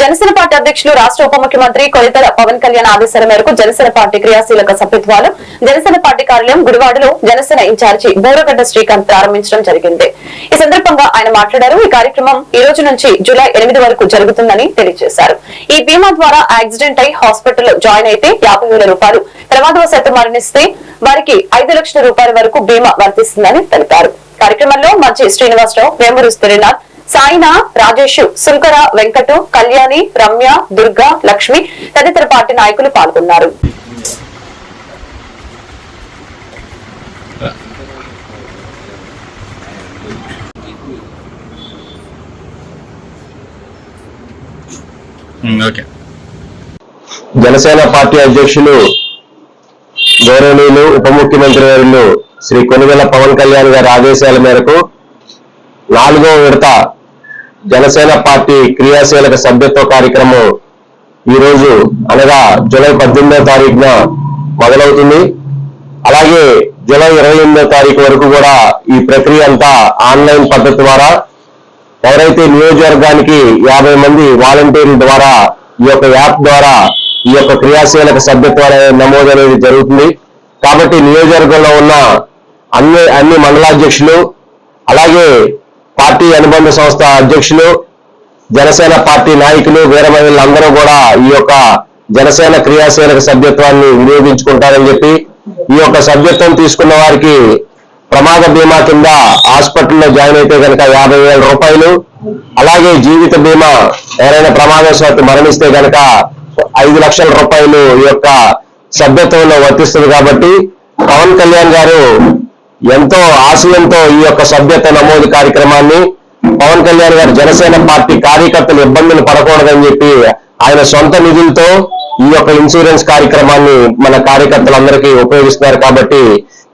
Janasena party అధ్యక్షులు రాష్ట్ర ఉప ముఖ్యమంత్రి కొనిదెల పవన్ కళ్యాణ్ ఆదేశాల మేరకు జనసేన పార్టీ క్రియాశీలక సభ్యత్వాలు జనసేన పార్టీ కార్యాలయం గుడివాడలో జనసేన ఇన్ఛార్జి బూరగడ్డ శ్రీకాంత్ ప్రారంభించడం జరిగింది. ఈ సందర్భంగా ఆయన మాట్లాడారు. ఈ కార్యక్రమం ఈ రోజు నుంచి జూలై 8 వరకు జరుగుతుందని తెలియజేశారు. ఈ బీమా ద్వారా యాక్సిడెంట్ అయి హాస్పిటల్లో జాయిన్ అయితే 50,000 రూపాయలు, ప్రమాదవశాత్తు మరణిస్తే వారికి 5 లక్షల రూపాయల వరకు బీమా వర్తిస్తుందని తెలిపారు. కార్యక్రమంలో మంచి శ్రీనివాసరావు, వేమూరు శ్రీనాథ్, సాయినా, రాజేష్, సుంకర, వెంకటు, కళ్యాణి, రమ్య, దుర్గా, లక్ష్మి తదితర పార్టీ నాయకులు పాల్గొన్నారు. జనసేన పార్టీ అధ్యక్షులు గౌరవనీయులు ఉప ముఖ్యమంత్రి వర్యులు శ్రీ కొనిదెల పవన్ కళ్యాణ్ గారి ఆదేశాల మేరకు 4వ విడత జనసేన పార్టీ క్రియాశీలక సభ్యత్వ కార్యక్రమం ఈ రోజు అనగా జూలై 18వ తారీఖున మొదలవుతుంది. అలాగే జూలై 28వ తారీఖు వరకు కూడా ఈ ప్రక్రియ అంతా ఆన్లైన్ పద్ధతి ద్వారా ఎవరైతే నియోజకవర్గానికి 50 మంది వాలంటీర్ల ద్వారా ఈ యొక్క యాప్ ద్వారా ఈ యొక్క క్రియాశీలక సభ్యత్వాల నమోదు అనేది జరుగుతుంది. కాబట్టి నియోజకవర్గంలో ఉన్న అన్ని మండలాధ్యక్షులు, అలాగే పార్టీ అనుబంధ సంస్థ అధ్యక్షులు, జనసేన పార్టీ నాయకులు, వీర మహిళలందరూ కూడా ఈ యొక్క జనసేన క్రియాశీలక సభ్యత్వాన్ని వినియోగించుకుంటారని చెప్పి, ఈ యొక్క సభ్యత్వం తీసుకున్న వారికి ప్రమాద బీమా కింద హాస్పిటల్లో జాయిన్ అయితే కనుక 50,000 రూపాయలు, అలాగే జీవిత బీమా ఎవరైనా ప్రమాదవశాత్తు మరణిస్తే కనుక 5 లక్షల రూపాయలు ఈ యొక్క సభ్యత్వంలో వర్తిస్తుంది. కాబట్టి పవన్ కళ్యాణ్ గారు ఎంతో ఆశయంతో ఈ యొక్క సభ్యత్వ నమోదు కార్యక్రమాన్ని పవన్ కళ్యాణ్ గారు జనసేన పార్టీ కార్యకర్తలు ఇబ్బందులు పడకూడదని చెప్పి ఆయన సొంత నిధులతో ఈ యొక్క ఇన్సూరెన్స్ కార్యక్రమాన్ని మన కార్యకర్తలందరికీ ఉపయోగిస్తున్నారు. కాబట్టి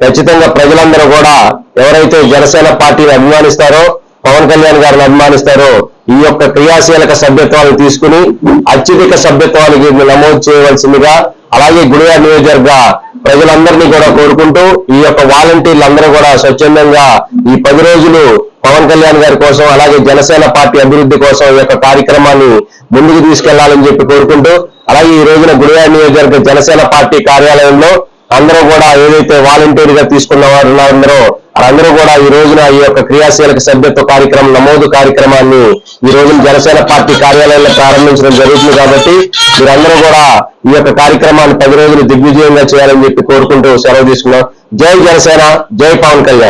ఖచ్చితంగా ప్రజలందరూ కూడా ఎవరైతే జనసేన పార్టీని అభిమానిస్తారో, పవన్ కళ్యాణ్ గారిని అభిమానిస్తారో ఈ యొక్క క్రియాశీలక సభ్యత్వాలు తీసుకుని అత్యధిక సభ్యత్వానికి నమోదు చేయవలసిందిగా, అలాగే గుడివాడ నియోజకవర్గ ప్రజలందరినీ కూడా కోరుకుంటూ ఈ యొక్క వాలంటీర్లందరూ కూడా స్వచ్ఛందంగా ఈ 10 రోజులు పవన్ కళ్యాణ్ గారి కోసం, అలాగే జనసేన పార్టీ అభివృద్ధి కోసం ఈ యొక్క కార్యక్రమాన్ని ముందుకు తీసుకెళ్లాలని చెప్పి కోరుకుంటూ, అలాగే ఈ రోజున గుడివాడ నియోజకవర్గ జనసేన పార్టీ కార్యాలయంలో అందరూ కూడా ఏదైతే వాలంటీర్ గా తీసుకున్న వారు ఉన్నారో అందరూ కూడా ఈ రోజున ఈ యొక్క క్రియాశీలక సభ్యత్వ కార్యక్రమం నమోదు కార్యక్రమాన్ని ఈ రోజున జనసేన పార్టీ కార్యాలయంలో ప్రారంభించడం జరుగుతుంది. కాబట్టి మీరందరూ కూడా ఈ యొక్క కార్యక్రమాన్ని 10 రోజులు దిగ్విజయంగా చేయాలని చెప్పి కోరుకుంటూ సెలవు తీసుకున్నాం. జై జనసేన, జై పవన్ కళ్యాణ్.